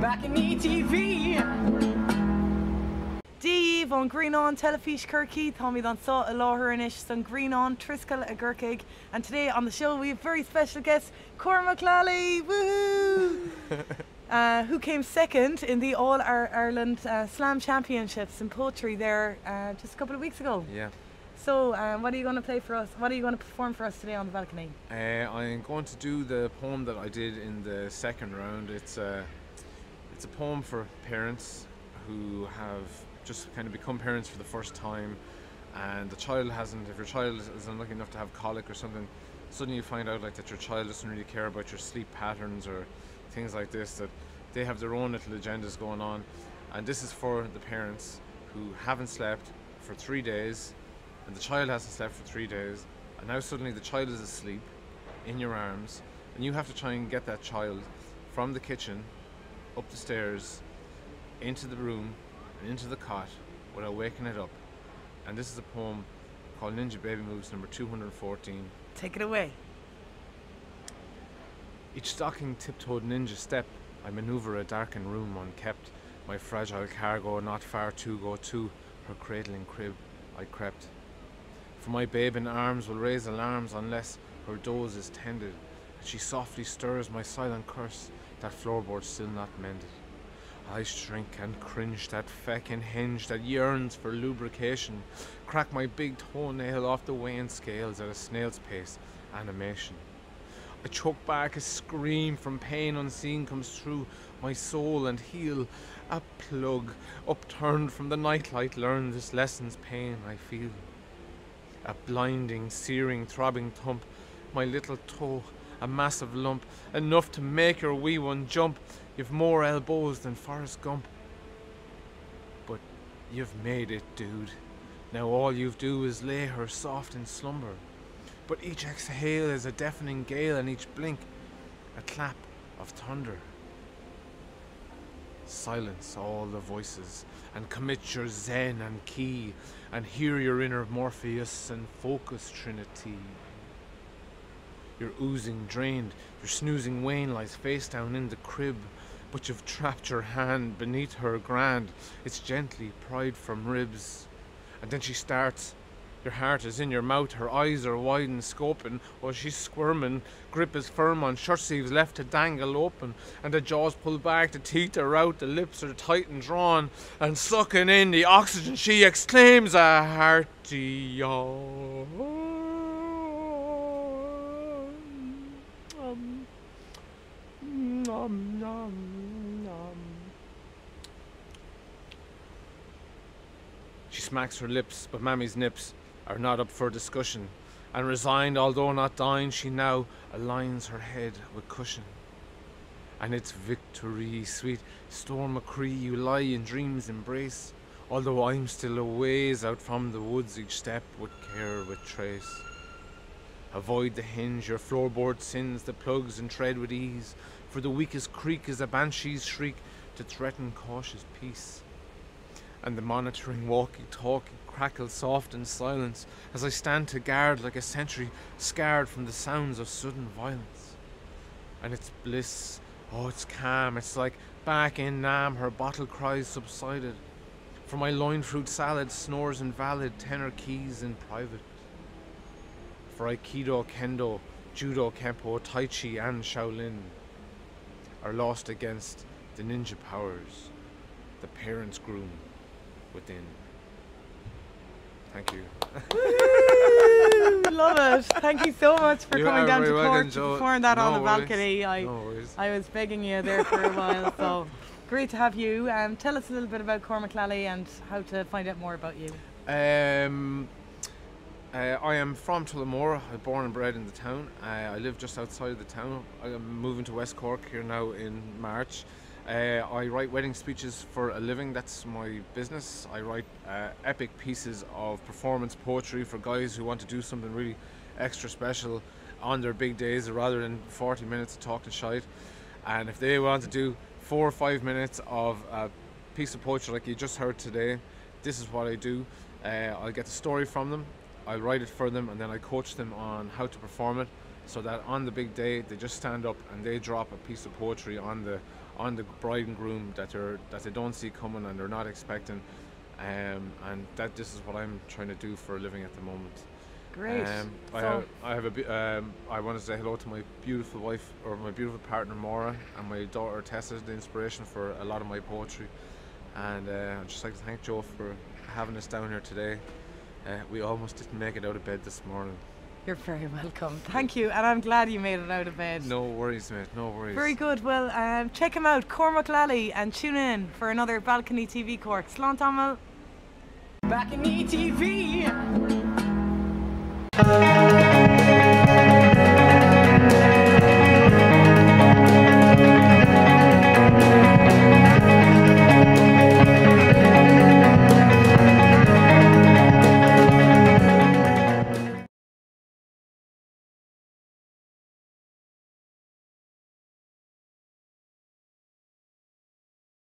BalconyTV. Dave on Green on Telefish Kirky, Tommy don saw a láthir inish son Green on TRISKEL a Gurkig, and today on the show we have very special guest Cormac Lally, woohoo! Who came second in the All Ireland Slam Championships in poetry there just a couple of weeks ago. Yeah. So what are you going to play for us? What are you going to perform for us today on the balcony? I'm going to do the poem that I did in the second round. It's a poem for parents who have just kind of become parents for the first time, and the child hasn't. If your child is unlucky enough to have colic or something, suddenly you find out like that your child doesn't really care about your sleep patterns or things like this, that they have their own little agendas going on. And this is for the parents who haven't slept for 3 days, and the child hasn't slept for 3 days, and now suddenly the child is asleep in your arms, and you have to try and get that child from the kitchen up the stairs into the room and into the cot without waking it up. And this is a poem called Ninja Baby Moves number 214. Take it away. Each stocking tiptoed ninja step, I maneuver a darkened room unkept, my fragile cargo not far to go to, her cradling crib I crept. For my babe in arms will raise alarms unless her doze is tended, and she softly stirs my silent curse, that floorboard still not mended. I shrink and cringe, that feckin' hinge that yearns for lubrication, crack my big toenail off the weighing scales at a snail's pace animation. I choke back a scream from pain unseen comes through my soul and heel. A plug upturned from the nightlight learned this lesson's pain I feel. A blinding, searing, throbbing thump, my little toe, a massive lump, enough to make your wee one jump. You've more elbows than Forrest Gump. But you've made it, dude. Now all you've do is lay her soft in slumber. But each exhale is a deafening gale, and each blink a clap of thunder. Silence all the voices, and commit your zen and key, and hear your inner Morpheus and focus Trinity. You're oozing drained, your snoozing Wayne lies face down in the crib, but you've trapped your hand beneath her grand, it's gently pried from ribs. And then she starts, your heart is in your mouth, her eyes are wide and scoping, while she's squirming, grip is firm on shirt sleeves left to dangle open, and the jaws pull back, the teeth are out, the lips are tight and drawn, and sucking in the oxygen she exclaims a hearty yawn. Nom, nom, nom. She smacks her lips, but Mammy's nips are not up for discussion, and resigned, although not dying, she now aligns her head with cushion. And it's victory, sweet Storm McCree, you lie in dreams embrace, although I'm still a ways out from the woods, each step with care, with trace. Avoid the hinge, your floorboard sins the plugs, and tread with ease, for the weakest creak is a banshee's shriek to threaten cautious peace. And the monitoring walkie-talkie crackles soft in silence as I stand to guard like a sentry scarred from the sounds of sudden violence. And it's bliss, oh it's calm, it's like back in Nam, her bottle cries subsided. For my loin fruit salad snores invalid tenor keys in private. For Aikido, Kendo, Judo, Kempo, Tai Chi and Shaolin are lost against the ninja powers, the parents' groom within. Thank you. Love it. Thank you so much for coming down to Cork to perform that on the balcony. No worries. I was begging you there for a while, so great to have you. Tell us a little bit about Cormac Lally and how to find out more about you. I am from Tullamore. I was born and bred in the town. I live just outside of the town. I'm moving to West Cork here now in March. I write wedding speeches for a living, that's my business. I write epic pieces of performance poetry for guys who want to do something really extra special on their big days rather than 40 minutes of talking shite. And if they want to do 4 or 5 minutes of a piece of poetry like you just heard today, this is what I do. I'll get the story from them, I'll write it for them, and then I coach them on how to perform it, so that on the big day they just stand up and they drop a piece of poetry on the on the bride and groom that they don't see coming and they're not expecting, and that this is what I'm trying to do for a living at the moment. Great. I want to say hello to my beautiful wife, or my beautiful partner Maura, and my daughter Tessa, the inspiration for a lot of my poetry. And I'd just like to thank Joe for having us down here today. We almost didn't make it out of bed this morning. You're very welcome. Thank you, and I'm glad you made it out of bed. No worries, mate. No worries. Very good. Well, check him out, Cormac Lally, and tune in for another Balcony TV Cork. Slán Tamil. BalconyTV.